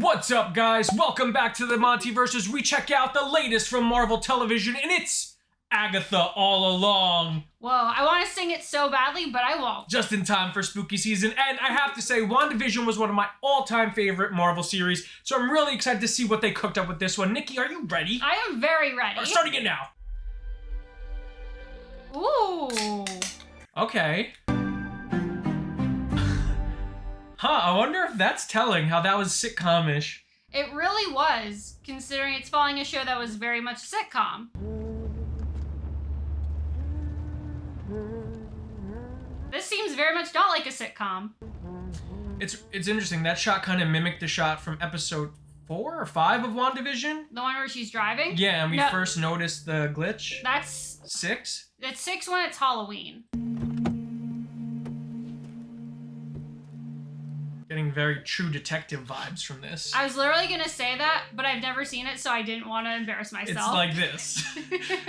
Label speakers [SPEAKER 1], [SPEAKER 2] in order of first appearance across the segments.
[SPEAKER 1] What's up, guys? Welcome back to the MontyVerse as we check out the latest from Marvel Television, and it's Agatha All Along.
[SPEAKER 2] Whoa, I want to sing it so badly, but I won't.
[SPEAKER 1] Just in time for spooky season, and I have to say, WandaVision was one of my all-time favorite Marvel series, so I'm really excited to see what they cooked up with this one. Nikki, are you ready?
[SPEAKER 2] I am very ready.
[SPEAKER 1] We're starting it now.
[SPEAKER 2] Ooh.
[SPEAKER 1] Okay. I wonder if that's telling how that was sitcom-ish.
[SPEAKER 2] It really was, considering it's following a show that was very much a sitcom. This seems very much not like a sitcom.
[SPEAKER 1] It's interesting. That shot kind of mimicked the shot from episode 4 or 5 of WandaVision.
[SPEAKER 2] The one where she's driving?
[SPEAKER 1] Yeah, and we first noticed the glitch.
[SPEAKER 2] That's
[SPEAKER 1] 6?
[SPEAKER 2] It's 6 when it's Halloween.
[SPEAKER 1] Getting very True Detective vibes from this.
[SPEAKER 2] I was literally gonna say that, but I've never seen it, so I didn't want to embarrass myself.
[SPEAKER 1] It's like this.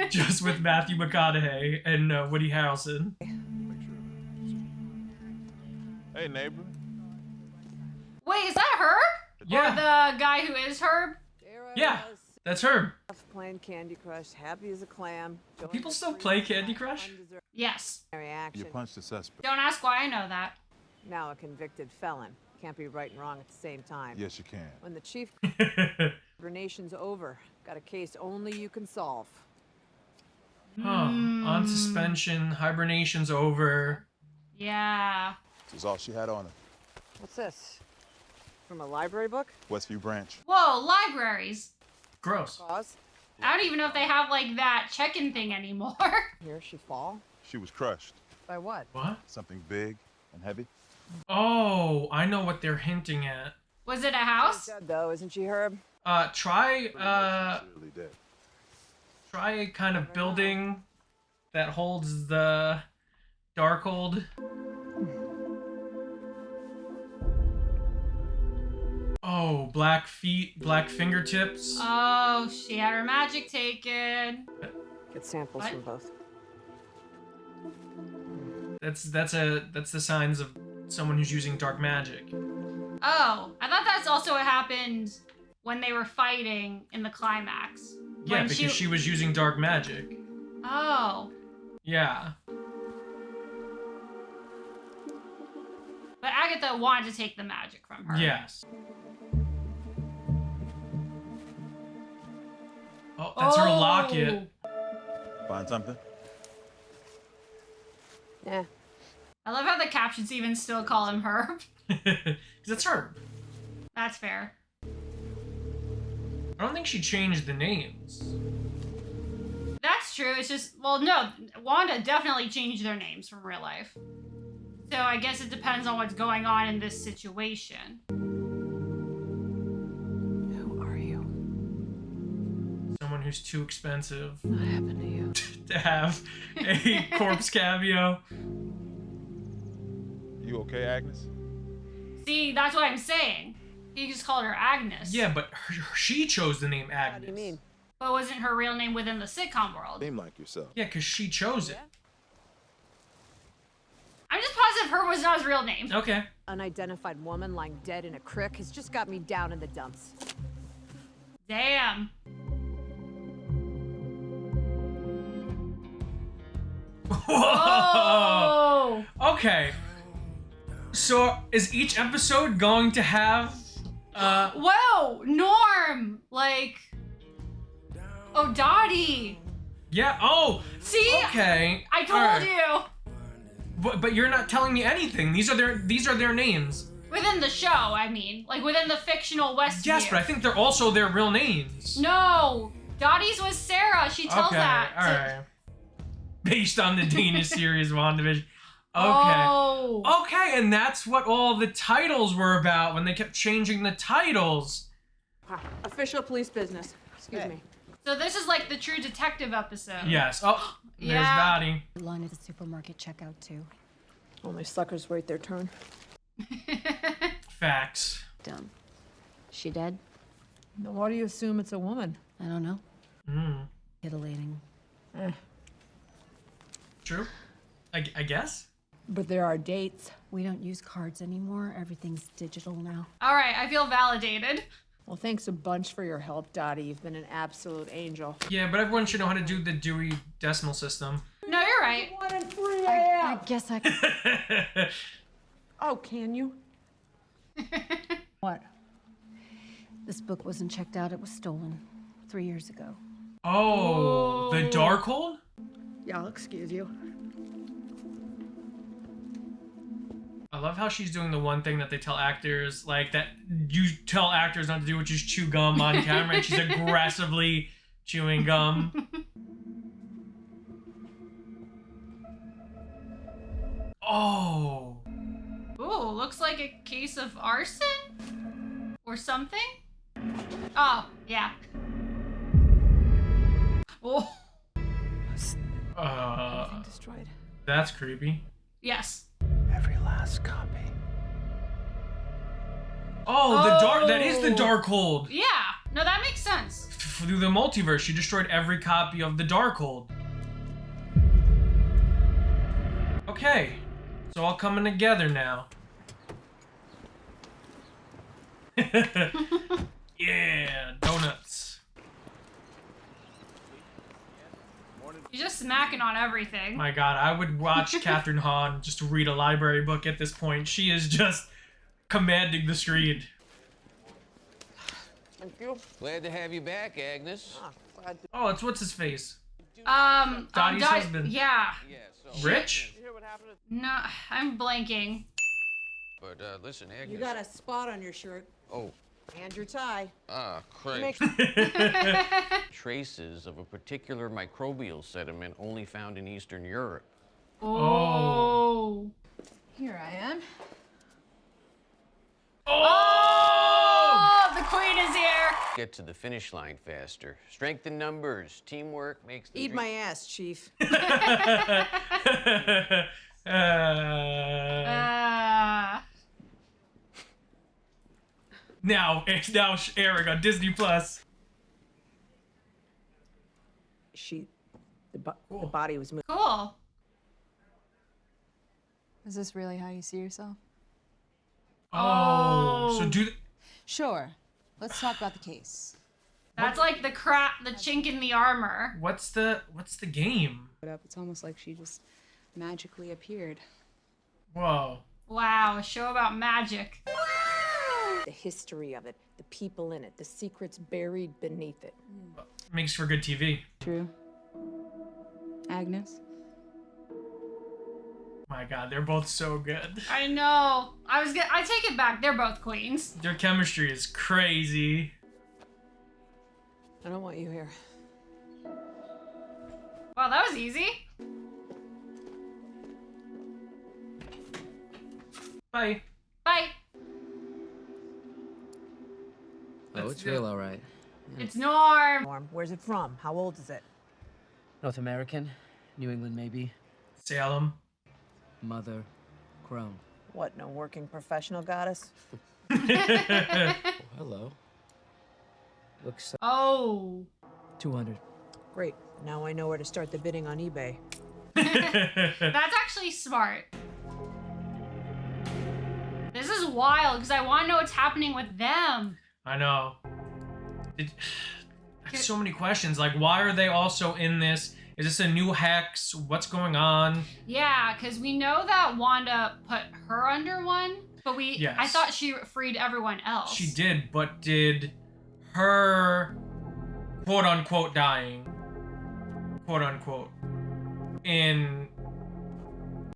[SPEAKER 1] Just with Matthew McConaughey and Woody Harrelson.
[SPEAKER 3] Hey, neighbor.
[SPEAKER 2] Wait, is that Herb?
[SPEAKER 1] Yeah.
[SPEAKER 2] Or the guy who is Herb?
[SPEAKER 1] Yeah, that's Herb.
[SPEAKER 4] Playing Candy Crush, happy as a clam.
[SPEAKER 1] People still play Candy Crush?
[SPEAKER 2] Yes.
[SPEAKER 3] You punched the suspect.
[SPEAKER 2] Don't ask why I know that.
[SPEAKER 4] Now a convicted felon. Can't be right and wrong at the same time.
[SPEAKER 3] Yes, you can.
[SPEAKER 4] When the chief hibernation's over, got a case only you can solve.
[SPEAKER 1] On suspension, hibernation's over.
[SPEAKER 2] Yeah.
[SPEAKER 3] This is all she had on her.
[SPEAKER 4] What's this? From a library book?
[SPEAKER 3] Westview Branch.
[SPEAKER 2] Whoa, libraries.
[SPEAKER 1] Gross.
[SPEAKER 4] Cause?
[SPEAKER 2] I don't even know if they have like that check-in thing anymore.
[SPEAKER 4] Here she fall?
[SPEAKER 3] She was crushed.
[SPEAKER 4] By what?
[SPEAKER 1] What?
[SPEAKER 3] Something big and heavy.
[SPEAKER 1] Oh, I know what they're hinting at.
[SPEAKER 2] Was it a house?
[SPEAKER 4] She's dead though, isn't she, Herb?
[SPEAKER 1] Try
[SPEAKER 3] She's really dead.
[SPEAKER 1] try a kind of building that holds the Darkhold. Oh, black feet, black fingertips.
[SPEAKER 2] Oh, she had her magic taken.
[SPEAKER 4] Get samples
[SPEAKER 2] What?
[SPEAKER 4] from both.
[SPEAKER 1] That's the signs of someone who's using dark magic.
[SPEAKER 2] Oh, I thought that's also what happened when they were fighting in the climax.
[SPEAKER 1] Yeah,
[SPEAKER 2] When
[SPEAKER 1] because she was using dark magic.
[SPEAKER 2] Oh.
[SPEAKER 1] Yeah.
[SPEAKER 2] But Agatha wanted to take the magic from her.
[SPEAKER 1] Yes. Oh, that's her locket.
[SPEAKER 3] Find something?
[SPEAKER 4] Yeah.
[SPEAKER 2] I love how the captions even still call him Herb.
[SPEAKER 1] Because it's Herb.
[SPEAKER 2] That's fair.
[SPEAKER 1] I don't think she changed the names.
[SPEAKER 2] That's true. It's just, well, no, Wanda definitely changed their names from real life. So I guess it depends on what's going on in this situation.
[SPEAKER 4] Who are you?
[SPEAKER 1] Someone who's too expensive
[SPEAKER 4] What happened to you?
[SPEAKER 1] to have a corpse cameo.
[SPEAKER 3] You okay, Agnes?
[SPEAKER 2] See, that's what I'm saying. He just called her Agnes.
[SPEAKER 1] Yeah, but she chose the name Agnes.
[SPEAKER 4] What do you mean?
[SPEAKER 2] But wasn't her real name within the sitcom world.
[SPEAKER 3] Seem like yourself.
[SPEAKER 1] Yeah, because she chose it.
[SPEAKER 2] I'm just positive her was not his real name.
[SPEAKER 1] Okay.
[SPEAKER 4] Unidentified woman lying dead in a crick has just got me down in the dumps.
[SPEAKER 2] Damn.
[SPEAKER 1] Whoa!
[SPEAKER 2] Oh!
[SPEAKER 1] Okay. So, is each episode going to have,
[SPEAKER 2] Whoa! Norm! Like... Oh, Dottie!
[SPEAKER 1] Yeah, oh!
[SPEAKER 2] See?
[SPEAKER 1] Okay.
[SPEAKER 2] I told
[SPEAKER 1] Alright.
[SPEAKER 2] you!
[SPEAKER 1] But you're not telling me anything. These are their names.
[SPEAKER 2] Within the show, I mean. Like, within the fictional Westview.
[SPEAKER 1] Yes, but I think they're also their real names.
[SPEAKER 2] No! Dottie's was Sarah. She tells
[SPEAKER 1] Okay,
[SPEAKER 2] that.
[SPEAKER 1] alright. Based on the Danish series WandaVision. Okay.
[SPEAKER 2] Oh.
[SPEAKER 1] Okay, and that's what all the titles were about when they kept changing the titles.
[SPEAKER 4] Official police business. Excuse me.
[SPEAKER 2] So this is like the True Detective episode.
[SPEAKER 1] Yes. Oh, there's
[SPEAKER 2] Yeah.
[SPEAKER 1] Dottie.
[SPEAKER 5] Line at the supermarket checkout too.
[SPEAKER 4] Only suckers wait their turn.
[SPEAKER 1] Facts.
[SPEAKER 5] Dumb. She dead?
[SPEAKER 4] Now, why do you assume it's a woman?
[SPEAKER 5] I don't know.
[SPEAKER 1] Mm.
[SPEAKER 5] Titillating.
[SPEAKER 1] True. I guess.
[SPEAKER 4] But there are dates.
[SPEAKER 5] We don't use cards anymore. Everything's digital now.
[SPEAKER 2] All right, I feel validated.
[SPEAKER 4] Well, thanks a bunch for your help, Dottie. You've been an absolute angel.
[SPEAKER 1] Yeah, but everyone should know how to do the Dewey Decimal System.
[SPEAKER 2] No, you're right.
[SPEAKER 4] 1 and 3
[SPEAKER 5] I guess I could.
[SPEAKER 4] Oh, can you? What?
[SPEAKER 5] This book wasn't checked out. It was stolen 3 years ago.
[SPEAKER 1] Oh, the Darkhold?
[SPEAKER 5] Yeah, I'll excuse you.
[SPEAKER 1] I love how she's doing the one thing that they tell actors, like, that you tell actors not to do, which is chew gum on camera, and she's aggressively chewing gum. Oh.
[SPEAKER 2] Ooh, looks like a case of arson? Or something? Oh, yeah. Oh,
[SPEAKER 4] Everything destroyed.
[SPEAKER 1] That's creepy.
[SPEAKER 2] yes.
[SPEAKER 3] Every last copy.
[SPEAKER 1] Oh, that is the Darkhold.
[SPEAKER 2] Yeah, no, that makes sense.
[SPEAKER 1] Through the multiverse, she destroyed every copy of the Darkhold. Okay, it's all coming together now. Yeah, donuts.
[SPEAKER 2] You're just smacking on everything.
[SPEAKER 1] My God, I would watch Kathryn Hahn just read a library book at this point. She is just commanding the screen.
[SPEAKER 4] Thank you.
[SPEAKER 6] Glad to have you back, Agnes.
[SPEAKER 4] Glad to...
[SPEAKER 1] Oh, it's what's his face?
[SPEAKER 2] Dottie's
[SPEAKER 1] husband.
[SPEAKER 2] Yeah.
[SPEAKER 6] Yeah, so.
[SPEAKER 1] Rich?
[SPEAKER 4] You hear what happened?
[SPEAKER 2] No, I'm blanking.
[SPEAKER 6] But listen, Agnes.
[SPEAKER 4] You got a spot on your shirt.
[SPEAKER 6] Oh,
[SPEAKER 4] And your tie.
[SPEAKER 6] crap. Traces of a particular microbial sediment only found in Eastern Europe.
[SPEAKER 2] Oh.
[SPEAKER 4] Here I am.
[SPEAKER 2] Oh, the queen is here.
[SPEAKER 6] Get to the finish line faster. Strength in numbers. Teamwork makes the
[SPEAKER 4] Eat
[SPEAKER 6] dream.
[SPEAKER 4] my ass, Chief.
[SPEAKER 1] Now airing on Disney Plus.
[SPEAKER 4] The body was moved.
[SPEAKER 2] Cool.
[SPEAKER 7] Is this really how you see yourself?
[SPEAKER 1] Oh, so do.
[SPEAKER 7] Sure. Let's talk about the case.
[SPEAKER 2] That's like the chink in the armor.
[SPEAKER 1] What's the game?
[SPEAKER 7] It's almost like she just magically appeared.
[SPEAKER 1] Whoa.
[SPEAKER 2] Wow, a show about magic.
[SPEAKER 4] The history of it, the people in it, the secrets buried beneath it.
[SPEAKER 1] Makes for good TV.
[SPEAKER 7] True. Agnes?
[SPEAKER 1] My God, they're both so good.
[SPEAKER 2] I know. I take it back. They're both queens.
[SPEAKER 1] Their chemistry is crazy.
[SPEAKER 4] I don't want you here.
[SPEAKER 2] Wow, that was easy.
[SPEAKER 1] Bye.
[SPEAKER 2] Bye.
[SPEAKER 8] Oh, it's real, all right.
[SPEAKER 2] It's Norm.
[SPEAKER 4] Norm, where's it from? How old is it?
[SPEAKER 8] North American, New England maybe.
[SPEAKER 1] Salem.
[SPEAKER 8] Mother, crone.
[SPEAKER 4] What, no working professional goddess?
[SPEAKER 8] Oh, hello. Looks
[SPEAKER 2] Oh.
[SPEAKER 8] 200.
[SPEAKER 4] Great. Now I know where to start the bidding on eBay.
[SPEAKER 2] That's actually smart. This is wild because I want to know what's happening with them.
[SPEAKER 1] I know. I have so many questions. Like, why are they also in this? Is this a new hex? What's going on?
[SPEAKER 2] Yeah, because we know that Wanda put her under one, but
[SPEAKER 1] Yes.
[SPEAKER 2] I thought she freed everyone else.
[SPEAKER 1] She did, but did her quote unquote dying, quote unquote, in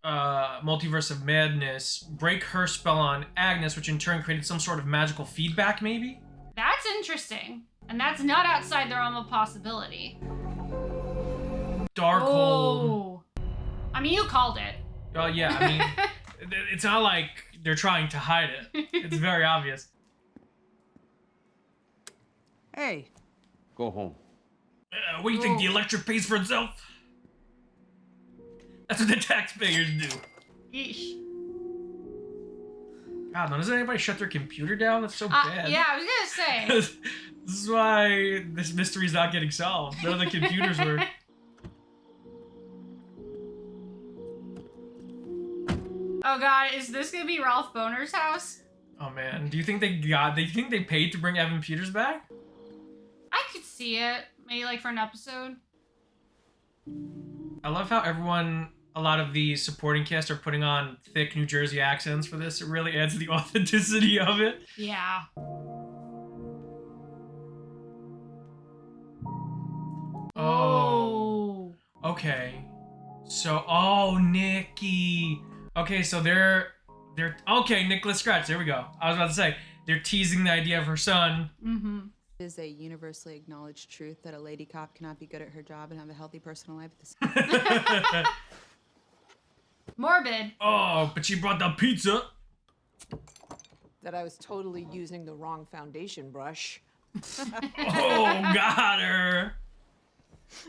[SPEAKER 1] Multiverse of Madness break her spell on Agnes, which in turn created some sort of magical feedback, maybe?
[SPEAKER 2] That's interesting. And that's not outside the realm of possibility.
[SPEAKER 1] Darkhold.
[SPEAKER 2] Oh. I mean, you called it.
[SPEAKER 1] Yeah, I mean, it's not like they're trying to hide it. It's very obvious.
[SPEAKER 4] Hey,
[SPEAKER 6] Go home.
[SPEAKER 1] What do you think, the electric pays for itself? That's what the taxpayers do.
[SPEAKER 2] Yeesh.
[SPEAKER 1] God, now doesn't anybody shut their computer down? That's so bad.
[SPEAKER 2] Yeah, I was gonna say.
[SPEAKER 1] This is why this mystery's not getting solved. None of the computers were.
[SPEAKER 2] Oh god, is this gonna be Ralph Boner's house?
[SPEAKER 1] Oh man, do you think they paid to bring Evan Peters back?
[SPEAKER 2] I could see it. Maybe like for an episode.
[SPEAKER 1] I love how a lot of the supporting cast are putting on thick New Jersey accents for this. It really adds to the authenticity of it.
[SPEAKER 2] Yeah.
[SPEAKER 1] Oh. Okay. So, oh, Nikki. Okay, so they're okay, Nicholas Scratch. There we go. I was about to say they're teasing the idea of her son.
[SPEAKER 2] Mm-hmm.
[SPEAKER 7] It is a universally acknowledged truth that a lady cop cannot be good at her job and have a healthy personal life at the same time.
[SPEAKER 2] Morbid.
[SPEAKER 1] Oh, but she brought the pizza.
[SPEAKER 4] That I was totally using the wrong foundation brush.
[SPEAKER 1] Oh, got her.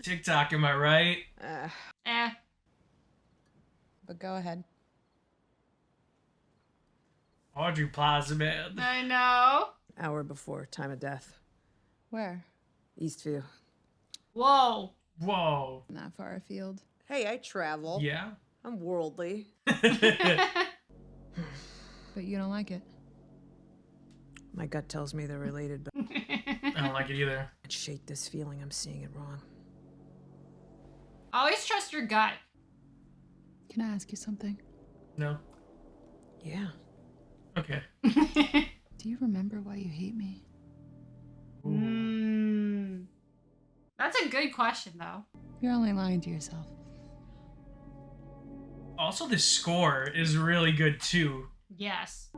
[SPEAKER 1] TikTok, am I right?
[SPEAKER 7] But go ahead.
[SPEAKER 1] Audrey Plaza, man.
[SPEAKER 2] I know.
[SPEAKER 4] Hour before time of death.
[SPEAKER 7] Where?
[SPEAKER 4] Eastview.
[SPEAKER 2] Whoa.
[SPEAKER 1] Whoa.
[SPEAKER 7] Not far afield.
[SPEAKER 4] Hey, I travel.
[SPEAKER 1] Yeah.
[SPEAKER 4] I'm worldly.
[SPEAKER 7] But you don't like it.
[SPEAKER 4] My gut tells me they're related, but
[SPEAKER 1] I don't like it either.
[SPEAKER 4] I shake this feeling I'm seeing it wrong.
[SPEAKER 2] Always trust your gut.
[SPEAKER 7] Can I ask you something?
[SPEAKER 1] No.
[SPEAKER 4] Yeah.
[SPEAKER 1] Okay.
[SPEAKER 7] Do you remember why you hate me?
[SPEAKER 2] That's a good question, though.
[SPEAKER 7] You're only lying to yourself.
[SPEAKER 1] Also, the score is really good too.
[SPEAKER 2] Yes.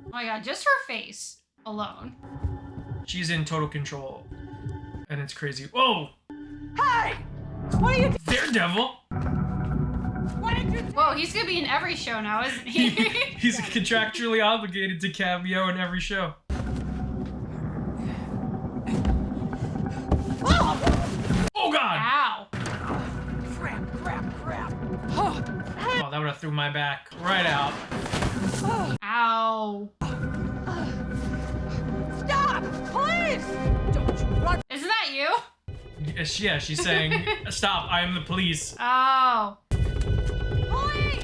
[SPEAKER 2] Oh my god, just her face alone.
[SPEAKER 1] She's in total control, and it's crazy. Whoa!
[SPEAKER 4] Hey! What are you
[SPEAKER 1] Daredevil!
[SPEAKER 4] What did you
[SPEAKER 2] Whoa, he's gonna be in every show now, isn't he?
[SPEAKER 1] He's contractually obligated to cameo in every show. Oh god!
[SPEAKER 2] Ow.
[SPEAKER 4] Crap.
[SPEAKER 1] Oh, that would have threw my back right out.
[SPEAKER 2] Ow.
[SPEAKER 4] Stop! Please! Don't you run!
[SPEAKER 2] Isn't that you?
[SPEAKER 1] Yeah, she's saying, "Stop! I am the police."
[SPEAKER 2] Oh.
[SPEAKER 4] Please!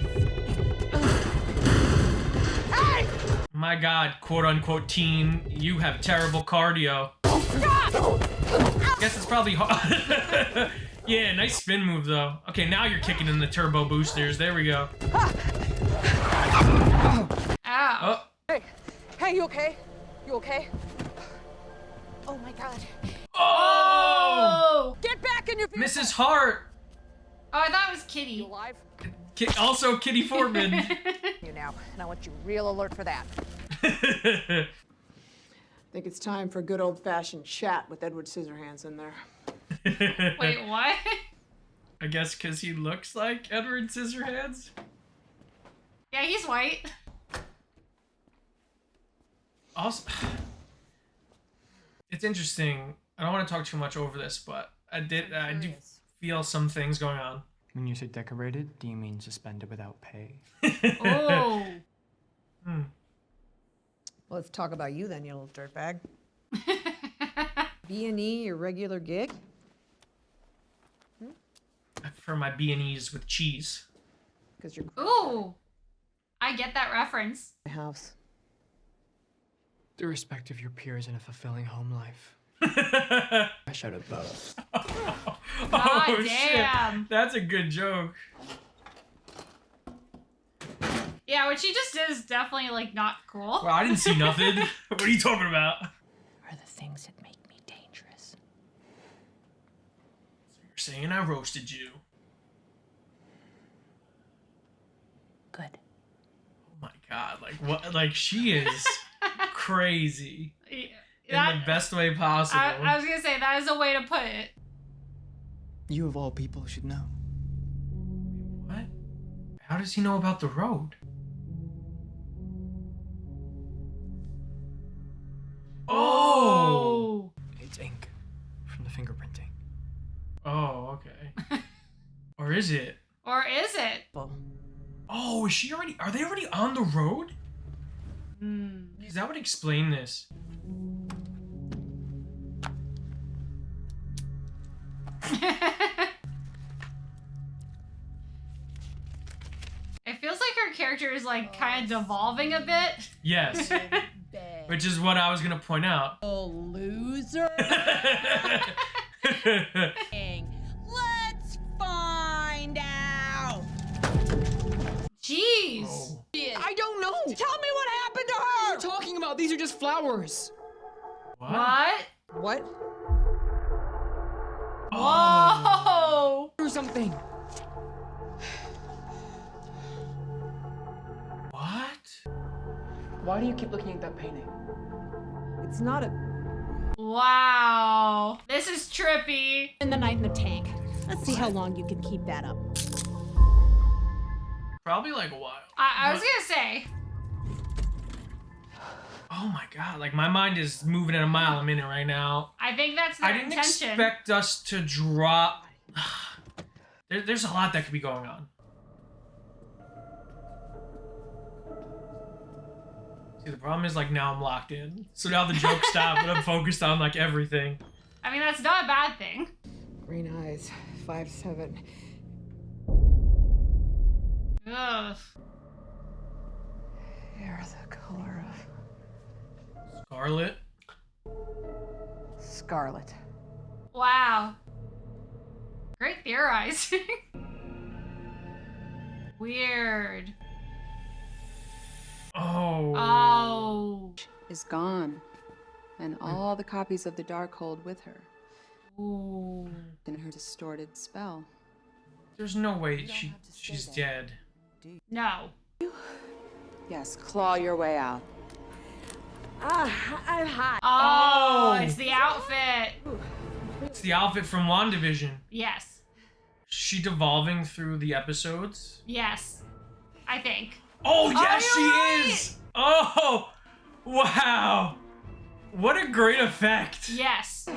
[SPEAKER 4] Hey!
[SPEAKER 1] My god, quote unquote teen, you have terrible cardio. Guess it's probably hard. Yeah, nice spin move though. Okay, now you're kicking in the turbo boosters. There we go.
[SPEAKER 2] Ow.
[SPEAKER 1] Oh,
[SPEAKER 4] Hey, you okay? You okay? Oh my god.
[SPEAKER 1] oh!
[SPEAKER 4] Get back in your vehicle!
[SPEAKER 1] Mrs. Hart.
[SPEAKER 2] Oh, I thought it was Kitty.
[SPEAKER 4] You alive?
[SPEAKER 1] Also Kitty Fortman.
[SPEAKER 4] You now, and I want you real alert for that. Think it's time for a good old-fashioned chat with Edward Scissorhands in there.
[SPEAKER 2] Wait, what?
[SPEAKER 1] I guess because he looks like Edward Scissorhands.
[SPEAKER 2] Yeah, he's white.
[SPEAKER 1] Also, it's interesting. I don't want to talk too much over this, but I do feel some things going on.
[SPEAKER 9] When you say decorated, do you mean suspended without pay?
[SPEAKER 2] Oh.
[SPEAKER 1] Hmm.
[SPEAKER 4] Well, let's talk about you then, you little dirtbag. B&E, your regular gig?
[SPEAKER 1] I prefer my B&Es with cheese.
[SPEAKER 4] Because you're
[SPEAKER 2] Ooh. I get that reference.
[SPEAKER 4] my house.
[SPEAKER 9] The respect of your peers in a fulfilling home life. I shout at both.
[SPEAKER 2] God
[SPEAKER 1] Oh,
[SPEAKER 2] damn.
[SPEAKER 1] shit. That's a good joke.
[SPEAKER 2] Yeah, what she just did is definitely, like, not cool.
[SPEAKER 1] Well, I didn't see nothing. What are you talking about?
[SPEAKER 4] Are the things that make me dangerous.
[SPEAKER 1] You're saying I roasted you.
[SPEAKER 4] Good.
[SPEAKER 1] Oh my god, like what? Like she is crazy in
[SPEAKER 2] That-
[SPEAKER 1] the best way possible.
[SPEAKER 2] I was gonna say, that is a way to put it.
[SPEAKER 9] You of all people should know.
[SPEAKER 1] What? How does he know about the road? Oh!
[SPEAKER 9] It's ink from the fingerprinting.
[SPEAKER 1] Oh, okay. Or is it?
[SPEAKER 2] Or is it?
[SPEAKER 1] Oh, is she already? Are they already on the road?
[SPEAKER 2] Hmm.
[SPEAKER 1] Because that would explain this.
[SPEAKER 2] her character is like kind of devolving a bit.
[SPEAKER 1] Yes. Which is what I was gonna point out.
[SPEAKER 10] Oh, loser. Let's find out.
[SPEAKER 2] Jeez.
[SPEAKER 1] Oh.
[SPEAKER 10] I don't know. Tell me what happened to her.
[SPEAKER 9] What are you talking about? These are just flowers.
[SPEAKER 2] What?
[SPEAKER 7] What?
[SPEAKER 2] Whoa!
[SPEAKER 9] Or something.
[SPEAKER 1] What?
[SPEAKER 9] Why do you keep looking at that painting?
[SPEAKER 7] It's not a.
[SPEAKER 2] Wow. This is trippy.
[SPEAKER 10] In the night in the tank. Let's see how long you can keep that up.
[SPEAKER 1] Probably like a while.
[SPEAKER 2] I was gonna say.
[SPEAKER 1] Oh my god, like my mind is moving at a mile a minute right now.
[SPEAKER 2] I think that's their
[SPEAKER 1] I didn't
[SPEAKER 2] intention.
[SPEAKER 1] expect us to drop. There's a lot that could be going on. See, the problem is like now I'm locked in. So now the joke stopped, but I'm focused on like everything.
[SPEAKER 2] I mean, that's not a bad thing.
[SPEAKER 7] Green eyes, 5'7".
[SPEAKER 2] Ugh.
[SPEAKER 7] Hair the color of
[SPEAKER 1] Scarlet.
[SPEAKER 7] scarlet.
[SPEAKER 2] Wow. Great theorizing. Weird.
[SPEAKER 1] Oh.
[SPEAKER 2] Oh.
[SPEAKER 7] Is gone, and all the copies of the Darkhold with her.
[SPEAKER 2] Ooh.
[SPEAKER 7] In her distorted spell.
[SPEAKER 1] There's no way she's dead.
[SPEAKER 2] No.
[SPEAKER 7] Yes, claw your way out.
[SPEAKER 10] I'm hot.
[SPEAKER 2] Oh,
[SPEAKER 1] Oh.
[SPEAKER 2] it's the outfit.
[SPEAKER 1] It's the outfit from WandaVision.
[SPEAKER 2] Yes.
[SPEAKER 1] She devolving through the episodes.
[SPEAKER 2] Yes. I think.
[SPEAKER 1] Oh yes,
[SPEAKER 2] you're
[SPEAKER 1] she
[SPEAKER 2] right.
[SPEAKER 1] is. Oh, wow. What a great effect.
[SPEAKER 2] Yes.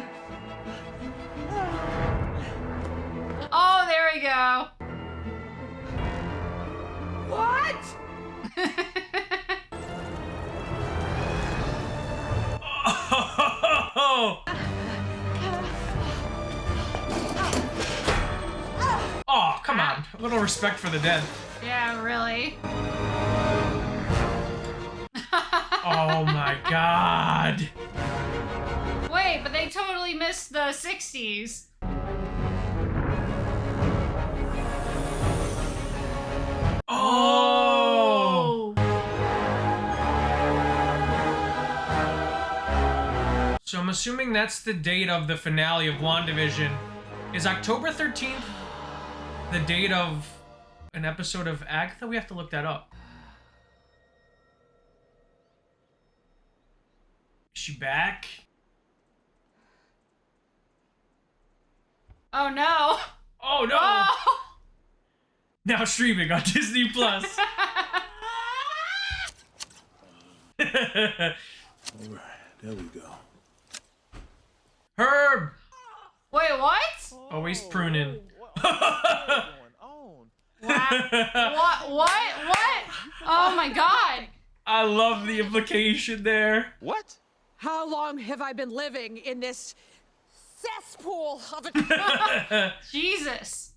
[SPEAKER 2] Oh, there we go.
[SPEAKER 10] What?
[SPEAKER 1] Oh. Oh, come on. A little respect for the dead.
[SPEAKER 2] Yeah, really.
[SPEAKER 1] Oh my god.
[SPEAKER 2] Wait, but they totally missed the 60s.
[SPEAKER 1] Oh. So I'm assuming that's the date of the finale of WandaVision. Is October 13th the date of an episode of Agatha? We have to look that up. Is she back?
[SPEAKER 2] Oh no.
[SPEAKER 1] Oh no!
[SPEAKER 2] Oh.
[SPEAKER 1] Now streaming on Disney Plus.
[SPEAKER 3] All right, there we go.
[SPEAKER 1] Herb!
[SPEAKER 2] Wait, what?
[SPEAKER 1] Always pruning.
[SPEAKER 2] Wow. What? Oh my god.
[SPEAKER 1] I love the implication there.
[SPEAKER 3] What?
[SPEAKER 4] How long have I been living in this cesspool of a...
[SPEAKER 2] Jesus.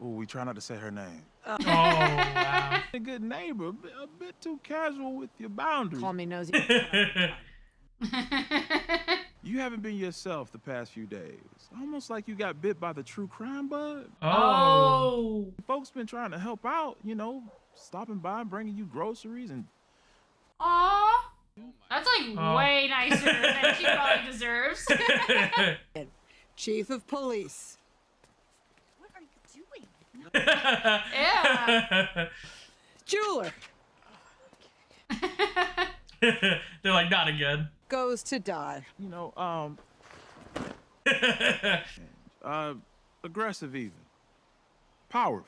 [SPEAKER 3] Ooh, we try not to say her name.
[SPEAKER 1] Oh, wow.
[SPEAKER 3] A good neighbor, a bit too casual with your boundaries.
[SPEAKER 4] Call me nosy.
[SPEAKER 3] You haven't been yourself the past few days. Almost like you got bit by the true crime bug.
[SPEAKER 1] Oh.
[SPEAKER 3] Folks been trying to help out, you know, stopping by, bringing you groceries and...
[SPEAKER 2] Aw. That's like
[SPEAKER 1] Oh.
[SPEAKER 2] way nicer than she probably deserves.
[SPEAKER 4] Chief of police.
[SPEAKER 10] What are you doing?
[SPEAKER 2] Yeah.
[SPEAKER 4] Jeweler
[SPEAKER 1] They're like, not again.
[SPEAKER 4] goes to die.
[SPEAKER 3] You know, aggressive even. Powerful.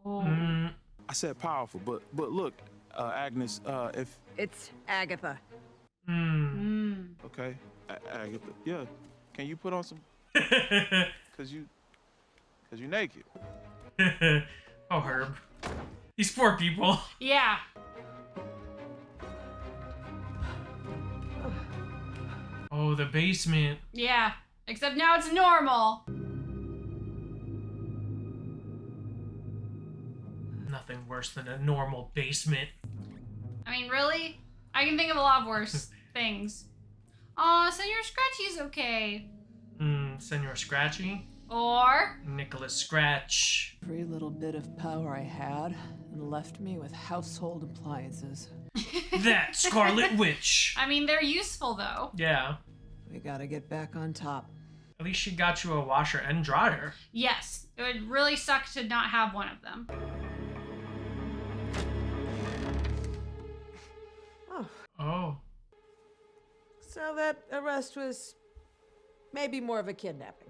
[SPEAKER 1] Mm,
[SPEAKER 3] I said powerful, but look, Agnes, if...
[SPEAKER 4] It's Agatha.
[SPEAKER 3] Okay, Agatha, yeah. Can you put on some... Cause you naked.
[SPEAKER 1] Oh, Herb. These poor people.
[SPEAKER 2] Yeah.
[SPEAKER 1] Oh, the basement.
[SPEAKER 2] Yeah. Except now it's normal.
[SPEAKER 1] Nothing worse than a normal basement.
[SPEAKER 2] I mean, really? I can think of a lot of worse things. Aw, Senor Scratchy's okay.
[SPEAKER 1] Senor Scratchy?
[SPEAKER 2] Or...
[SPEAKER 1] Nicholas Scratch.
[SPEAKER 11] Every little bit of power I had and left me with household appliances.
[SPEAKER 1] That Scarlet Witch.
[SPEAKER 2] I mean, they're useful, though.
[SPEAKER 1] Yeah.
[SPEAKER 11] We gotta get back on top.
[SPEAKER 1] At least she got you a washer and dryer.
[SPEAKER 2] Yes. It would really suck to not have one of them.
[SPEAKER 1] Oh.
[SPEAKER 11] So that arrest was maybe more of a kidnapping.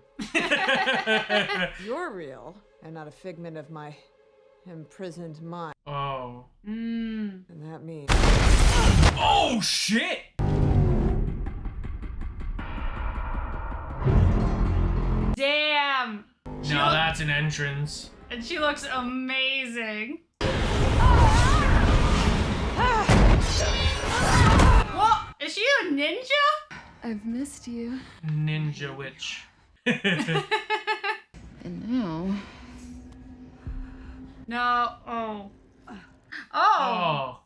[SPEAKER 11] You're real and not a figment of my imprisoned mind.
[SPEAKER 1] Oh.
[SPEAKER 11] And that means...
[SPEAKER 1] Oh, shit!
[SPEAKER 2] Damn!
[SPEAKER 1] Now that's an entrance.
[SPEAKER 2] And she looks amazing. What? Is she a ninja?
[SPEAKER 5] I've missed you.
[SPEAKER 1] Ninja Witch.
[SPEAKER 5] And now...
[SPEAKER 2] No. Oh. Oh.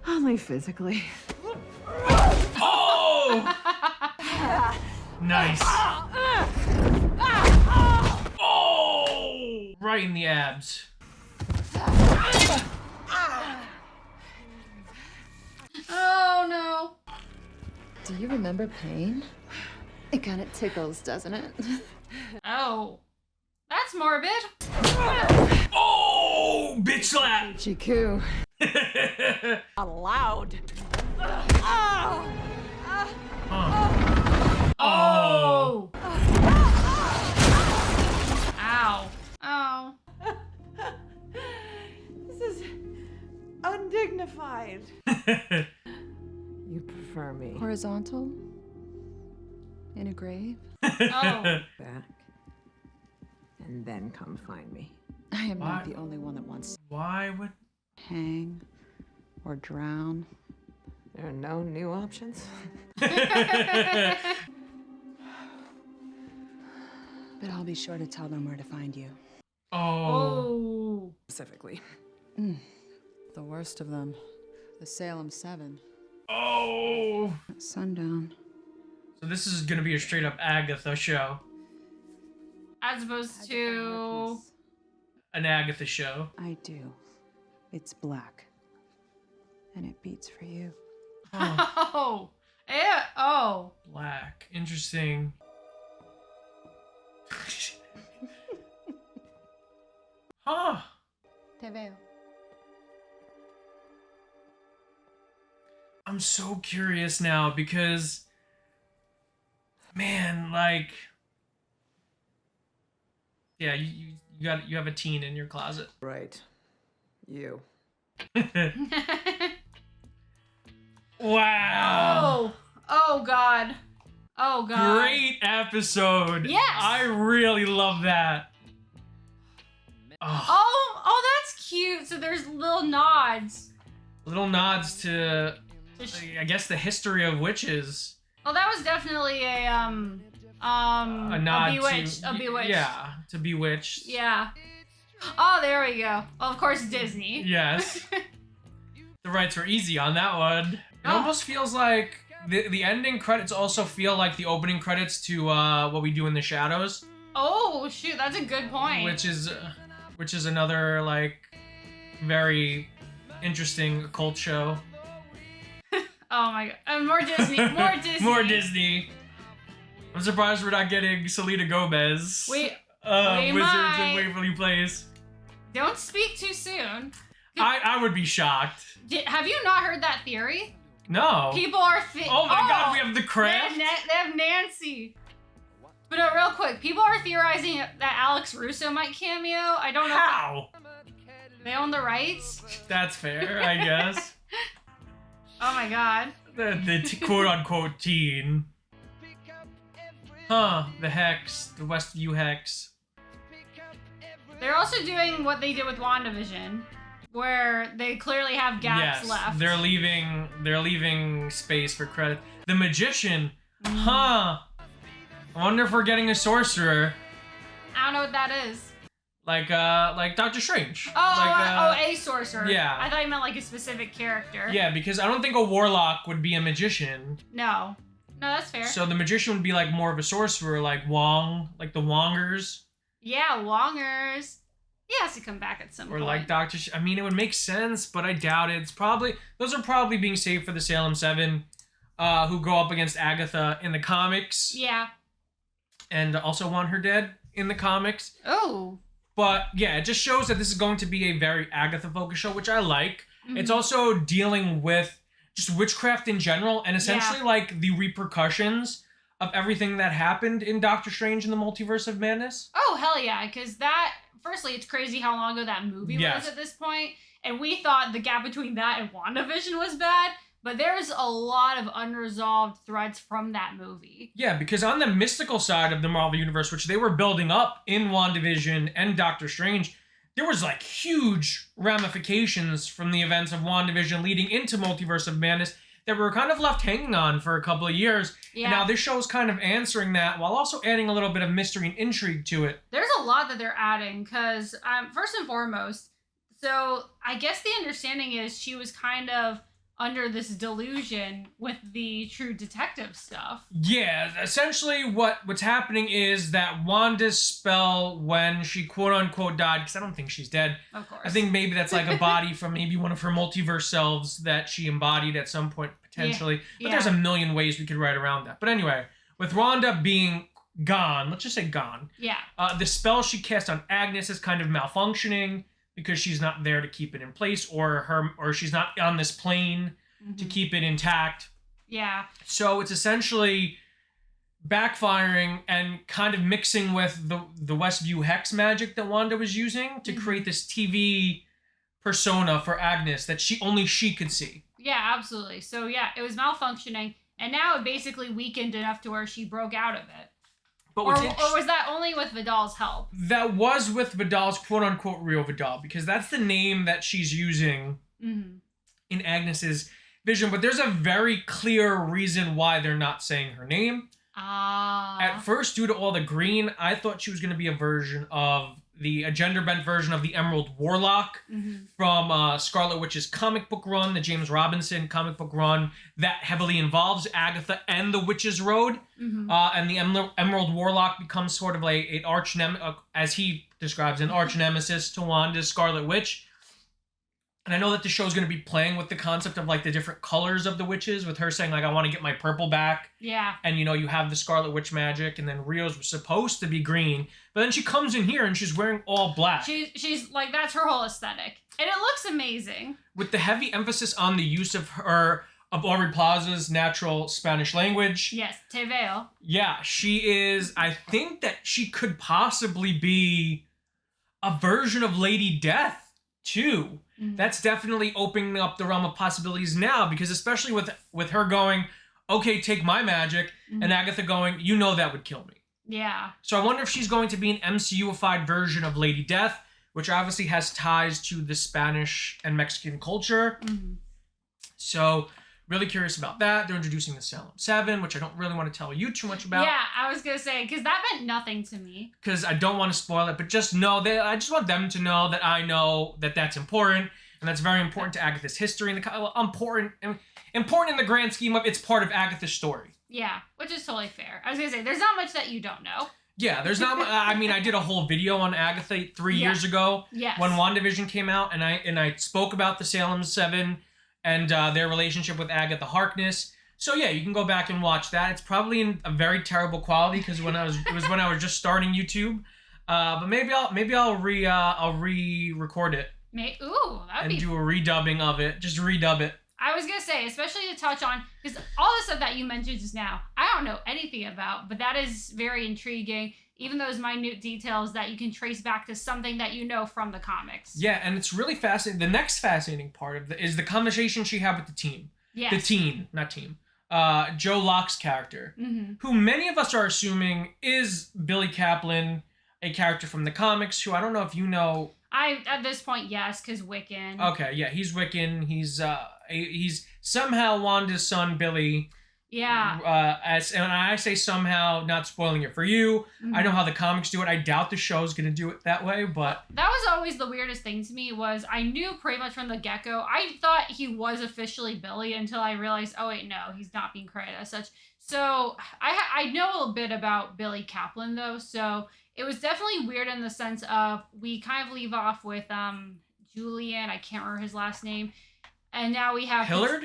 [SPEAKER 11] Only physically.
[SPEAKER 1] Oh! Nice. Oh! Right in the abs.
[SPEAKER 2] Oh, no.
[SPEAKER 5] Do you remember pain? It kind of tickles, doesn't it?
[SPEAKER 2] Oh. That's morbid.
[SPEAKER 1] Oh! Bitch slap!
[SPEAKER 11] GQ. Allowed.
[SPEAKER 1] Huh.
[SPEAKER 2] Oh. Ow. Oh.
[SPEAKER 11] This is undignified. You prefer me
[SPEAKER 5] Horizontal? In a grave?
[SPEAKER 2] Oh.
[SPEAKER 11] back, and then come find me.
[SPEAKER 7] I am
[SPEAKER 1] Why?
[SPEAKER 7] not the only one that wants
[SPEAKER 1] Why would...
[SPEAKER 7] to hang or drown.
[SPEAKER 11] There are no new options.
[SPEAKER 7] But I'll be sure to tell them where to find you.
[SPEAKER 1] Oh.
[SPEAKER 2] Oh.
[SPEAKER 11] Specifically.
[SPEAKER 7] The worst of them. The Salem 7.
[SPEAKER 1] Oh.
[SPEAKER 7] At sundown.
[SPEAKER 1] So this is gonna be a straight up Agatha show.
[SPEAKER 2] As opposed to...
[SPEAKER 1] An Agatha show.
[SPEAKER 7] I do. It's black. And it beats for you.
[SPEAKER 2] Oh. Oh.
[SPEAKER 1] Black. Interesting. Huh.
[SPEAKER 7] Te veo.
[SPEAKER 1] I'm so curious now because, man, like, yeah, you have a teen in your closet.
[SPEAKER 11] Right. You.
[SPEAKER 1] Wow.
[SPEAKER 2] Oh. Oh, God. Oh, God.
[SPEAKER 1] Great episode.
[SPEAKER 2] Yes.
[SPEAKER 1] I really love that. Oh,
[SPEAKER 2] Oh, that's cute. So there's little nods.
[SPEAKER 1] little nods to, I guess, the history of witches.
[SPEAKER 2] Well, that was definitely a
[SPEAKER 1] nod
[SPEAKER 2] Bewitched.
[SPEAKER 1] to
[SPEAKER 2] A Bewitched.
[SPEAKER 1] Yeah, to Bewitched.
[SPEAKER 2] Yeah. Oh, there we go. Well, of course, Disney.
[SPEAKER 1] Yes. The rights were easy on that one. It
[SPEAKER 2] Oh.
[SPEAKER 1] almost feels like the ending credits also feel like the opening credits to What We Do in the Shadows,
[SPEAKER 2] Oh, shoot. That's a good point.
[SPEAKER 1] which is another like very interesting occult show.
[SPEAKER 2] Oh, my God. And more Disney. More Disney.
[SPEAKER 1] More Disney. I'm surprised we're not getting Selena Gomez.
[SPEAKER 2] We
[SPEAKER 1] Wizards
[SPEAKER 2] might.
[SPEAKER 1] in Waverly Place.
[SPEAKER 2] Don't speak too soon.
[SPEAKER 1] I would be shocked.
[SPEAKER 2] Have you not heard that theory?
[SPEAKER 1] No.
[SPEAKER 2] People are
[SPEAKER 1] Oh my God, we have the
[SPEAKER 2] They
[SPEAKER 1] craft.
[SPEAKER 2] have Nancy. But no, real quick, people are theorizing that Alex Russo might cameo. I don't know.
[SPEAKER 1] How?
[SPEAKER 2] They own the rights.
[SPEAKER 1] That's fair, I guess.
[SPEAKER 2] Oh my God.
[SPEAKER 1] The quote unquote teen. Huh, the Hex, the Westview Hex.
[SPEAKER 2] They're also doing what they did with WandaVision, where they clearly have gaps
[SPEAKER 1] Yes,
[SPEAKER 2] left.
[SPEAKER 1] they're leaving space for credit. The Magician, huh? I wonder if we're getting a sorcerer.
[SPEAKER 2] I don't know what that is.
[SPEAKER 1] like Doctor Strange.
[SPEAKER 2] A sorcerer.
[SPEAKER 1] Yeah.
[SPEAKER 2] I thought you meant like a specific character.
[SPEAKER 1] Yeah, because I don't think a warlock would be a magician.
[SPEAKER 2] No, that's fair.
[SPEAKER 1] So the magician would be like more of a sorcerer, like Wong, like the Wongers.
[SPEAKER 2] Yeah, Wongers. He has to come back at some
[SPEAKER 1] Or
[SPEAKER 2] point.
[SPEAKER 1] like I mean, it would make sense, but I doubt it. Those are probably being saved for the Salem 7, who go up against Agatha in the comics.
[SPEAKER 2] Yeah.
[SPEAKER 1] And also want her dead in the comics.
[SPEAKER 2] Oh.
[SPEAKER 1] But yeah, it just shows that this is going to be a very Agatha-focused show, which I like. Mm-hmm. It's also dealing with just witchcraft in general, and essentially like the repercussions of everything that happened in Doctor Strange in the Multiverse of Madness.
[SPEAKER 2] Oh, hell yeah, because firstly, it's crazy how long ago that movie was at this point, and we thought the gap between that and WandaVision was bad, but there's a lot of unresolved threads from that movie.
[SPEAKER 1] Yeah, because on the mystical side of the Marvel Universe, which they were building up in WandaVision and Doctor Strange, there was like huge ramifications from the events of WandaVision leading into Multiverse of Madness that were kind of left hanging on for a couple of years. Yeah. And now this show is kind of answering that while also adding a little bit of mystery and intrigue to it.
[SPEAKER 2] There's a lot that they're adding because, first and foremost, so I guess the understanding is she was kind of under this delusion with the True Detective stuff.
[SPEAKER 1] Yeah, essentially what's happening is that Wanda's spell, when she quote-unquote died, because I don't think she's dead.
[SPEAKER 2] Of course.
[SPEAKER 1] I think maybe that's like a body from maybe one of her multiverse selves that she embodied at some point, potentially. But there's a million ways we could write around that. But anyway, with Wanda being gone, let's just say gone.
[SPEAKER 2] Yeah.
[SPEAKER 1] The spell she cast on Agnes is kind of malfunctioning, because she's not there to keep it in place, or she's not on this plane to keep it intact.
[SPEAKER 2] Yeah.
[SPEAKER 1] So it's essentially backfiring and kind of mixing with the Westview Hex magic that Wanda was using to create this TV persona for Agnes that only she could see.
[SPEAKER 2] Yeah, absolutely. So yeah, it was malfunctioning, and now it basically weakened enough to where she broke out of it.
[SPEAKER 1] But
[SPEAKER 2] or was that only with Vidal's help?
[SPEAKER 1] That was with Vidal's quote-unquote real Vidal, because that's the name that she's using in Agnes's vision. But there's a very clear reason why they're not saying her name. At first, due to all the green, I thought she was going to be a version of a gender-bent version of the Emerald Warlock from Scarlet Witch's comic book run, the James Robinson comic book run that heavily involves Agatha and the Witch's Road. And the Emerald Warlock becomes sort of an as he describes, an arch nemesis to Wanda's Scarlet Witch. And I know that the show's going to be playing with the concept of like the different colors of the witches, with her saying like, I want to get my purple back.
[SPEAKER 2] Yeah.
[SPEAKER 1] And you have the Scarlet Witch magic, and then Rio's was supposed to be green, but then she comes in here and she's wearing all black.
[SPEAKER 2] She's like, that's her whole aesthetic. And it looks amazing.
[SPEAKER 1] With the heavy emphasis on the use of Aubrey Plaza's natural Spanish language.
[SPEAKER 2] Yes, te veo.
[SPEAKER 1] Yeah, she is, I think that she could possibly be a version of Lady Death, too. That's definitely opening up the realm of possibilities now, because especially with her going, okay, take my magic, and Agatha going, that would kill me.
[SPEAKER 2] Yeah.
[SPEAKER 1] So I wonder if she's going to be an MCU-ified version of Lady Death, which obviously has ties to the Spanish and Mexican culture. So really curious about that. They're introducing the Salem 7, which I don't really want to tell you too much about.
[SPEAKER 2] Yeah, I was going to say, because that meant nothing to me. Because
[SPEAKER 1] I don't want to spoil it, but just know that I just want them to know that I know that that's important, and that's very important to Agatha's history, and important in the grand scheme of it's part of Agatha's story.
[SPEAKER 2] Yeah, which is totally fair. I was going to say, there's not much that you don't know.
[SPEAKER 1] Yeah, there's not. I mean, I did a whole video on Agatha 3 years ago when WandaVision came out, and I spoke about the Salem 7 and their relationship with Agatha Harkness. So yeah, you can go back and watch that. It's probably in a very terrible quality because it was when I was just starting YouTube. But maybe I'll re-record it.
[SPEAKER 2] That'd be.
[SPEAKER 1] And do a redubbing of it. Just redub it.
[SPEAKER 2] I was gonna say, especially to touch on, because all the stuff that you mentioned just now, I don't know anything about, but that is very intriguing. Even those minute details that you can trace back to something that you know from the comics.
[SPEAKER 1] Yeah, and it's really fascinating. The next fascinating part is the conversation she had with the team.
[SPEAKER 2] Yes.
[SPEAKER 1] The teen, not team. Joe Locke's character, who many of us are assuming is Billy Kaplan, a character from the comics, who I don't know if you know.
[SPEAKER 2] At this point, yes, because Wiccan.
[SPEAKER 1] Okay, yeah, he's Wiccan. He's somehow Wanda's son, Billy.
[SPEAKER 2] Yeah.
[SPEAKER 1] And I say somehow, not spoiling it for you. I know how the comics do it. I doubt the show's going to do it that way, but...
[SPEAKER 2] That was always the weirdest thing to me, was I knew pretty much from the get-go. I thought he was officially Billy until I realized, oh wait, no, he's not being credited as such. So I know a little bit about Billy Kaplan, though, so it was definitely weird in the sense of we kind of leave off with Julian, I can't remember his last name, and now we have...
[SPEAKER 1] Hillard?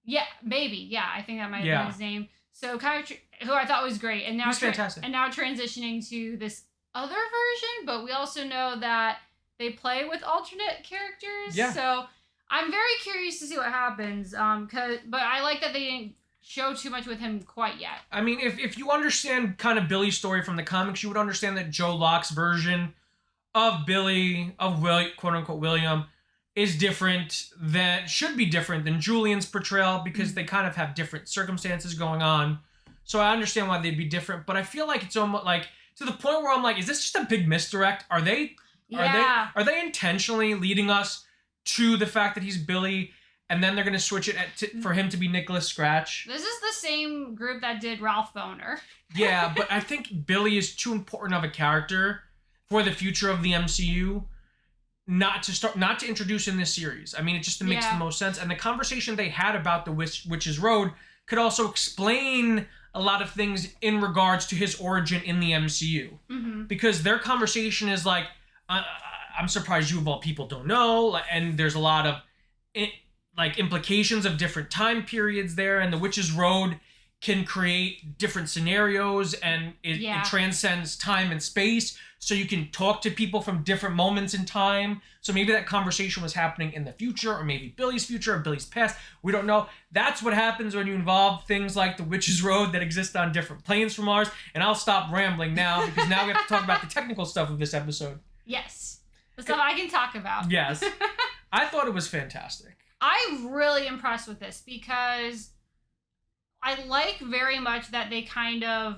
[SPEAKER 2] Yeah, maybe. Yeah, I think that might have been his name. So kind of, who I thought was great, and now
[SPEAKER 1] fantastic.
[SPEAKER 2] And now transitioning to this other version, but we also know that they play with alternate characters.
[SPEAKER 1] Yeah.
[SPEAKER 2] So I'm very curious to see what happens. But I like that they didn't show too much with him quite yet.
[SPEAKER 1] I mean, if you understand kind of Billy's story from the comics, you would understand that Joe Locke's version of Billy, quote unquote William, is different should be different than Julian's portrayal, because they kind of have different circumstances going on. So I understand why they'd be different, but I feel like it's almost like to the point where I'm like, is this just a big misdirect? Are they intentionally leading us to the fact that he's Billy, and then they're going to switch it for him to be Nicholas Scratch?
[SPEAKER 2] This is the same group that did Ralph Boner.
[SPEAKER 1] Yeah, but I think Billy is too important of a character for the future of the MCU not to introduce in this series. I mean, it just makes the most sense. And the conversation they had about the Witch's Road could also explain a lot of things in regards to his origin in the MCU. Mm-hmm. Because their conversation is like, I'm surprised you of all people don't know. And there's a lot of implications of different time periods there. And the Witch's Road can create different scenarios, and it transcends time and space. So you can talk to people from different moments in time. So maybe that conversation was happening in the future, or maybe Billy's future, or Billy's past. We don't know. That's what happens when you involve things like the Witch's Road that exist on different planes from ours. And I'll stop rambling now, because now we have to talk about the technical stuff of this episode.
[SPEAKER 2] Yes. The stuff I can talk about.
[SPEAKER 1] Yes. I thought it was fantastic.
[SPEAKER 2] I'm really impressed with this, because I like very much that they kind of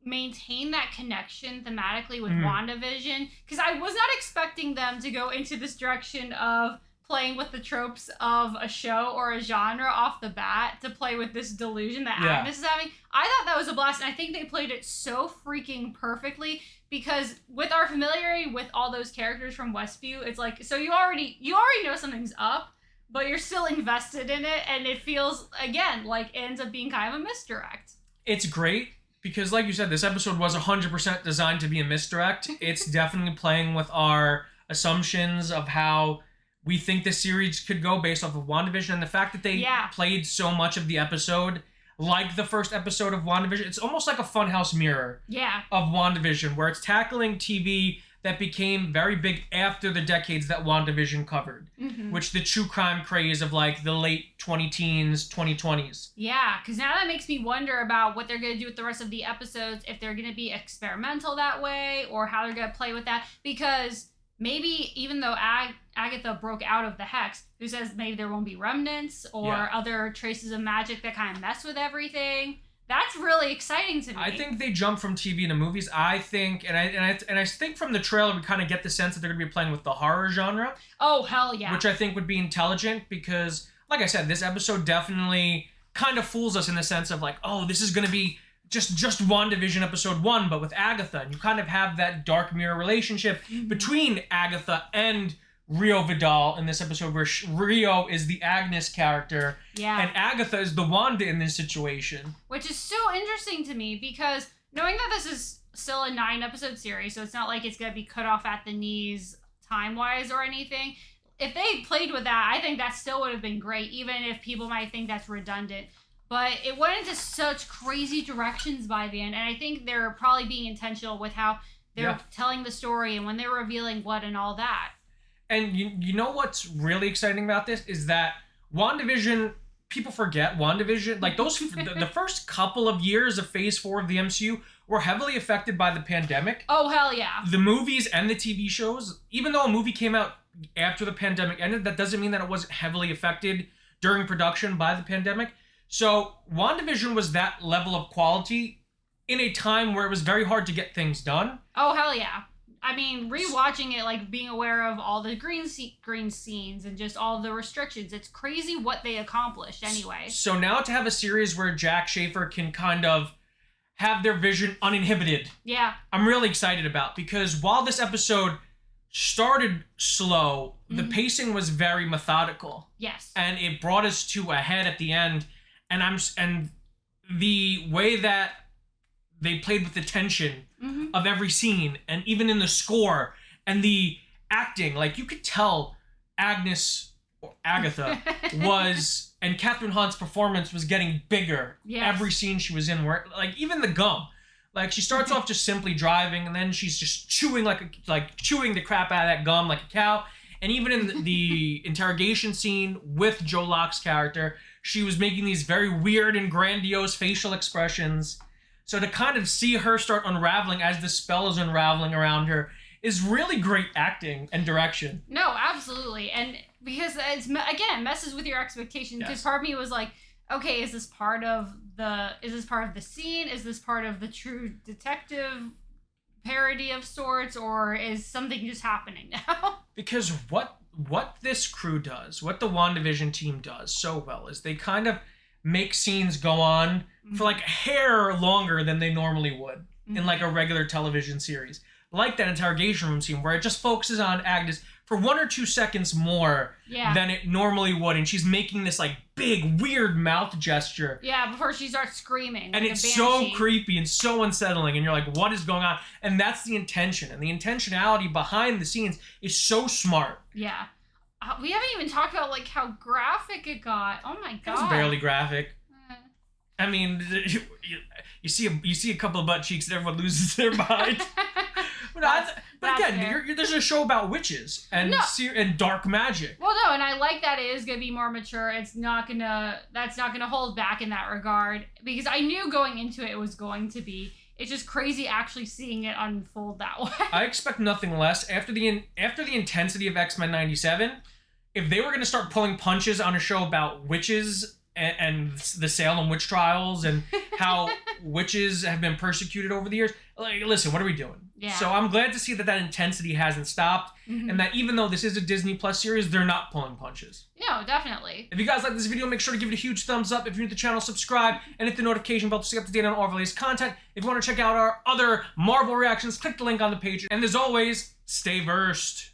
[SPEAKER 2] maintain that connection thematically with WandaVision, because I was not expecting them to go into this direction of playing with the tropes of a show or a genre off the bat, to play with this delusion that Agnes is having. I thought that was a blast, and I think they played it so freaking perfectly, because with our familiarity with all those characters from Westview, it's like, so you already know something's up, but you're still invested in it, and it feels, again, like it ends up being kind of a misdirect.
[SPEAKER 1] It's great, because like you said, this episode was 100% designed to be a misdirect. It's definitely playing with our assumptions of how we think the series could go based off of WandaVision, and the fact that they played so much of the episode like the first episode of WandaVision. It's almost like a funhouse mirror of WandaVision, where it's tackling TV that became very big after the decades that WandaVision covered, which the true crime craze of like the late 20-teens, 2020s.
[SPEAKER 2] Yeah, because now that makes me wonder about what they're going to do with the rest of the episodes, if they're going to be experimental that way, or how they're going to play with that. Because maybe even though Agatha broke out of the Hex, who says maybe there won't be remnants or other traces of magic that kind of mess with everything. That's really exciting to me.
[SPEAKER 1] I think they jump from TV to movies. I think, and I think from the trailer we kind of get the sense that they're going to be playing with the horror genre.
[SPEAKER 2] Oh, hell yeah.
[SPEAKER 1] Which I think would be intelligent, because, like I said, this episode definitely kind of fools us in the sense of like, oh, this is going to be just WandaVision episode 1, but with Agatha. And you kind of have that dark mirror relationship between Agatha and Rio Vidal in this episode, where Rio is the Agnes character, and Agatha is the Wanda in this situation.
[SPEAKER 2] Which is so interesting to me, because knowing that this is still a 9-episode series, so it's not like it's going to be cut off at the knees time-wise or anything. If they played with that, I think that still would have been great, even if people might think that's redundant. But it went into such crazy directions by the end, and I think they're probably being intentional with how they're telling the story and when they're revealing what and all that.
[SPEAKER 1] And you know what's really exciting about this is that WandaVision, people forget WandaVision, like those the first couple of years of Phase 4 of the MCU were heavily affected by the pandemic.
[SPEAKER 2] Oh, hell yeah.
[SPEAKER 1] The movies and the TV shows, even though a movie came out after the pandemic ended, that doesn't mean that it wasn't heavily affected during production by the pandemic. So WandaVision was that level of quality in a time where it was very hard to get things done.
[SPEAKER 2] Oh, hell yeah. I mean, rewatching it, like being aware of all the green scenes and just all the restrictions, it's crazy what they accomplished anyway.
[SPEAKER 1] So now to have a series where Jack Schaefer can kind of have their vision uninhibited.
[SPEAKER 2] Yeah.
[SPEAKER 1] I'm really excited about, because while this episode started slow, the pacing was very methodical.
[SPEAKER 2] Yes.
[SPEAKER 1] And it brought us to a head at the end, and the way that they played with the tension of every scene, and even in the score and the acting, like you could tell Agatha was, and Kathryn Hahn's performance was getting bigger.
[SPEAKER 2] Yes.
[SPEAKER 1] Every scene she was in, where like even the gum, like she starts off just simply driving, and then she's just chewing chewing the crap out of that gum like a cow. And even in the interrogation scene with Joe Locke's character, she was making these very weird and grandiose facial expressions. So to kind of see her start unraveling as the spell is unraveling around her is really great acting and direction.
[SPEAKER 2] No, absolutely. And because it's, again, it messes with your expectations. Because part of me was like, okay, is this part of the scene? Is this part of the true detective parody of sorts, or is something just happening now? Because
[SPEAKER 1] what this crew does, what the WandaVision team does so well, is they kind of make scenes go on for like a hair longer than they normally would in like a regular television series. Like that interrogation room scene where it just focuses on Agnes for 1 or 2 seconds more than it normally would, and she's making this like big weird mouth gesture.
[SPEAKER 2] Yeah, before she starts screaming.
[SPEAKER 1] And it's so creepy and so unsettling, and you're like, what is going on? And that's the intention, and the intentionality behind the scenes is so smart.
[SPEAKER 2] Yeah. We haven't even talked about like how graphic it got. Oh my god.
[SPEAKER 1] It's barely graphic. I mean, you see a couple of butt cheeks and everyone loses their mind. But again, there's a show about witches and dark magic.
[SPEAKER 2] Well, no, and I like that it is gonna be more mature. That's not gonna hold back in that regard, because I knew going into it was going to be. It's just crazy actually seeing it unfold that way. I
[SPEAKER 1] expect nothing less after the intensity of X-Men '97. If they were gonna start pulling punches on a show about witches and the Salem witch trials and how witches have been persecuted over the years, like, listen, what are we doing?
[SPEAKER 2] Yeah.
[SPEAKER 1] So I'm glad to see that intensity hasn't stopped, and that even though this is a Disney Plus series, they're not pulling punches.
[SPEAKER 2] No, definitely.
[SPEAKER 1] If you guys like this video, make sure to give it a huge thumbs up. If you're new to the channel, subscribe and hit the notification bell to stay up to date on all of our latest content. If you want to check out our other Marvel reactions, click the link on the page. And as always, stay versed.